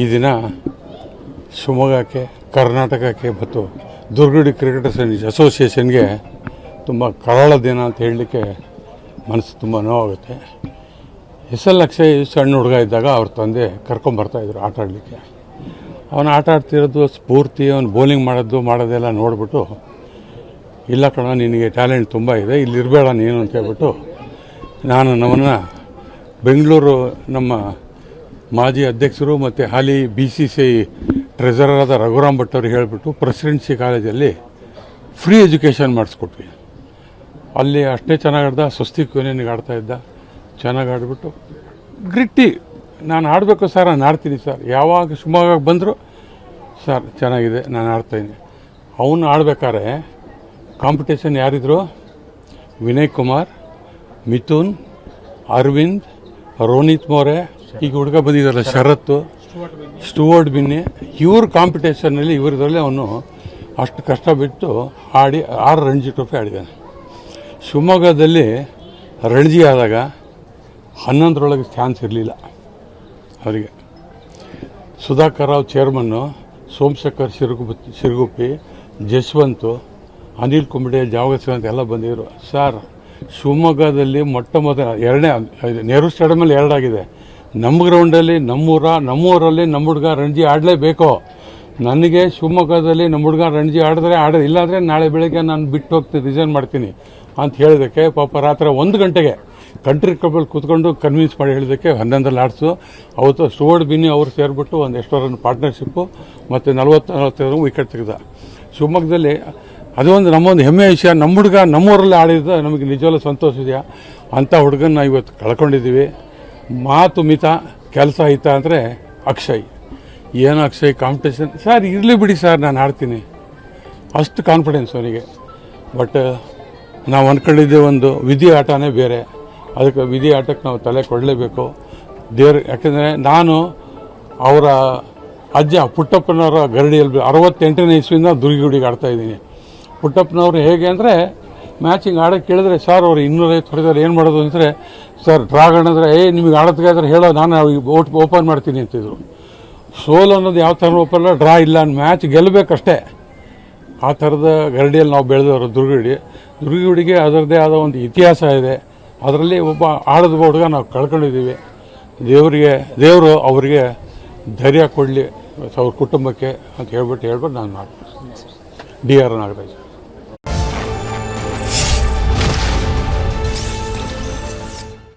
ಈ ದಿನ ಶಿವಮೊಗ್ಗಕ್ಕೆ, ಕರ್ನಾಟಕಕ್ಕೆ ಮತ್ತು ದುರ್ಗಡಿ ಕ್ರಿಕೆಟರ್ಸ್ ಅಸೋಸಿಯೇಷನ್ಗೆ ತುಂಬ ಕರಾಳ ದಿನ ಅಂತ ಹೇಳಲಿಕ್ಕೆ ಮನಸ್ಸು ತುಂಬ ನೋವಾಗುತ್ತೆ. SL ಅಕ್ಷಯ್ ಸಣ್ಣ ಹುಡುಗ ಇದ್ದಾಗ ಅವ್ರ ತಂದೆ ಕರ್ಕೊಂಬರ್ತಾಯಿದ್ರು ಆಟ ಆಡಲಿಕ್ಕೆ. ಅವನು ಆಟ ಆಡ್ತಿರೋದು ಸ್ಫೂರ್ತಿ, ಅವನು ಬೌಲಿಂಗ್ ಮಾಡೋದೆಲ್ಲ ನೋಡಿಬಿಟ್ಟು, ಇಲ್ಲ ಕಣ ನಿನಗೆ ಟ್ಯಾಲೆಂಟ್ ತುಂಬ ಇದೆ, ಇಲ್ಲಿ ಇರಬೇಡ ನೀನು ಅಂತ ಹೇಳ್ಬಿಟ್ಟು ನಾನು ನಮ್ಮನ್ನು ಬೆಂಗಳೂರು ನಮ್ಮ ಮಾಜಿ ಅಧ್ಯಕ್ಷರು ಮತ್ತು ಹಾಲಿ BCCI ಟ್ರೆಸರರ್ ಆದ ರಘುರಾಮ್ ಭಟ್ ಅವ್ರಿಗೆ ಹೇಳಿಬಿಟ್ಟು ಪ್ರೆಸಿಡೆನ್ಸಿ ಕಾಲೇಜಲ್ಲಿ ಫ್ರೀ ಎಜುಕೇಷನ್ ಮಾಡಿಸ್ಕೊಟ್ವಿ. ಅಲ್ಲಿ ಅಷ್ಟೇ ಚೆನ್ನಾಗಿ ಆಡ್ದ, ಸ್ವಸ್ತಿಕ್ ಯೂನಿಯನ್ಗೆ ಆಡ್ತಾಯಿದ್ದ, ಚೆನ್ನಾಗಿ ಆಡಿಬಿಟ್ಟು ಗ್ರಿಟ್ಟಿ ನಾನು ಆಡಬೇಕು ಸರ್, ನಾನು ಆಡ್ತೀನಿ ಸರ್, ಯಾವಾಗ ಶಿವಮೊಗ್ಗಕ್ಕೆ ಬಂದರೂ ಸರ್ ಚೆನ್ನಾಗಿದೆ ನಾನು ಆಡ್ತಾಯಿದ್ದೀನಿ. ಅವನು ಆಡಬೇಕಾದ್ರೆ ಕಾಂಪಿಟೇಷನ್ ಯಾರಿದ್ರು? ವಿನಯ್ ಕುಮಾರ್, ಮಿಥುನ್, ಅರವಿಂದ್, ರೋನಿತ್ ಮೋರೆ, ಈಗ ಹುಡುಗ ಬಂದಿದ್ದಾರಲ್ಲ ಶರತ್ತು, ಸ್ಟುವರ್ಟ್ ಬಿನ್ನಿ, ಇವ್ರ ಕಾಂಪಿಟೇಷನ್ನಲ್ಲಿ ಇವರದರಲ್ಲಿ ಅವನು ಅಷ್ಟು ಕಷ್ಟ ಬಿಟ್ಟು ಆಡಿ 6 ರಣಜಿ ಟ್ರೋಫಿ ಆಡಿದ್ದಾನೆ. ಶಿವಮೊಗ್ಗದಲ್ಲಿ ರಣಜಿ ಆದಾಗ 11ರೊಳಗೆ ಚಾನ್ಸ್ ಇರಲಿಲ್ಲ ಅವರಿಗೆ. ಸುಧಾಕರ್ ರಾವ್ ಚೇರ್ಮನ್ನು, ಸೋಮಶೇಖರ್ ಶಿರಗುಪ್ಪಿ, ಜಶ್ವಂತು, ಅನಿಲ್ ಕುಂಬಳೆ, ಜಾವಗಸ್ಕರ್ ಅಂತ ಎಲ್ಲ ಬಂದಿದ್ದರು. ಸರ್, ಶಿವಮೊಗ್ಗದಲ್ಲಿ ಮೊಟ್ಟ ಮೊದಲ ನೆಹರು ಸ್ಟೇಡಿಯಮಲ್ಲಿ 2 ಆಗಿದೆ. ನಮ್ಮ ಗ್ರೌಂಡಲ್ಲಿ ನಮ್ಮೂರಲ್ಲಿ ನಮ್ಮ ಹುಡುಗ ರಣಜಿ ಆಡಲೇಬೇಕು. ನನಗೆ ಶಿವಮೊಗ್ಗದಲ್ಲಿ ನಮ್ಮ ಹುಡುಗ ರಣಜಿ ಇಲ್ಲಾಂದರೆ ನಾಳೆ ಬೆಳಗ್ಗೆ ನಾನು ಬಿಟ್ಟು ಹೋಗ್ತೀನಿ, ರಿಸೈನ್ ಮಾಡ್ತೀನಿ ಅಂತ ಹೇಳಿದ್ದಕ್ಕೆ ಪಾಪ ರಾತ್ರಿ 1 ಗಂಟೆಗೆ ಕಂಟ್ರಿ ಕ್ಲಬ್ಬಲ್ಲಿ ಕೂತ್ಕೊಂಡು ಕನ್ವಿನ್ಸ್ ಮಾಡಿ ಹೇಳಿದ್ದಕ್ಕೆ 11ರಲ್ಲಿ ಆಡಿಸು. ಅವತ್ತು ಸ್ಟುವರ್ಟ್ ಬಿನ್ನಿ ಅವರು ಸೇರಿಬಿಟ್ಟು ಒಂದು ಎಷ್ಟೋ ರನ್ ಪಾರ್ಟ್ನರ್ಶಿಪ್ಪು ಮತ್ತು 40-45 ವಿಕೆಟ್ ತೆಗೆದ. ಶಿವಮೊಗ್ಗದಲ್ಲಿ ಅದೊಂದು ನಮ್ಮೊಂದು ಹೆಮ್ಮೆಯ ವಿಷಯ. ನಮ್ಮ ಹುಡುಗ ನಮ್ಮೂರಲ್ಲಿ ಆಡಿದ ನಮಗೆ ನಿಜವಲ್ಲ ಸಂತೋಷ ಇದೆಯಾ. ಅಂಥ ಹುಡುಗನ್ನ ಇವತ್ತು ಕಳ್ಕೊಂಡಿದ್ದೀವಿ. ಮಾತು ಮಿತ, ಕೆಲಸ ಹಿತ ಅಂದರೆ ಅಕ್ಷಯ್. ಏನು ಅಕ್ಷಯ್ ಕಾಂಪಿಟೇಷನ್ ಸರ್ ಇರಲಿ ಬಿಡಿ ಸರ್, ನಾನು ಆಡ್ತೀನಿ, ಅಷ್ಟು ಕಾನ್ಫಿಡೆನ್ಸ್ ಅವನಿಗೆ. ಬಟ್ ನಾವು ಅಂದ್ಕೊಂಡಿದ್ದೆ ಒಂದು ವಿಧಿ ಆಟನೇ ಬೇರೆ. ಅದಕ್ಕೆ ವಿಧಿ ಆಟಕ್ಕೆ ನಾವು ತಲೆ ಕೊಡಲೇಬೇಕು ದೇವ್ರು. ಯಾಕೆಂದರೆ ನಾನು ಅವರ ಅಜ್ಜ ಪುಟ್ಟಪ್ಪನವರ ಗರಡಿಯಲ್ಲಿ 68ನೇ ಇಸ್ವಿಯಿಂದ ದುರ್ಗಿಗುಡಿಗೆ ಆಡ್ತಾಯಿದ್ದೀನಿ. ಪುಟ್ಟಪ್ಪನವರು ಹೇಗೆ ಅಂದರೆ ಮ್ಯಾಚಿಂಗ್ ಆಡೋಕ್ಕೆ ಕೇಳಿದ್ರೆ, ಸರ್ ಅವರು 250 ಹೊಡೆದಾರೆ ಏನು ಮಾಡೋದು ಅಂದರೆ, ಸರ್ ಡ್ರಾ ಆಡಿದ್ರೆ ನಿಮಗೆ ಆಡೋದಕ್ಕಾದ್ರೆ ಹೇಳೋ, ನಾನು ಓಪನ್ ಮಾಡ್ತೀನಿ ಅಂತಿದ್ರು. ಸೋಲ್ ಅನ್ನೋದು ಯಾವ ಥರ ಓಪನ್ ಡ್ರಾ ಇಲ್ಲ, ಮ್ಯಾಚ್ ಗೆಲ್ಲಬೇಕಷ್ಟೇ. ಆ ಥರದ ಗರಡಿಯಲ್ಲಿ ನಾವು ಬೆಳೆದವರು. ದುರ್ಗಿಗುಡಿಗೆ ಅದರದ್ದೇ ಆದ ಒಂದು ಇತಿಹಾಸ ಇದೆ. ಅದರಲ್ಲಿ ಒಬ್ಬ ಆಡದ ಹುಡುಗ ನಾವು ಕಳ್ಕೊಂಡಿದ್ದೀವಿ. ದೇವರು ಅವರಿಗೆ ಧೈರ್ಯ ಕೊಡಲಿ ಅವ್ರ ಕುಟುಂಬಕ್ಕೆ ಅಂತ ಹೇಳ್ಬಿಟ್ಟು ನಾನು ಮಾಡ್ತೀನಿ. DR ನಾಗರಾಜ್.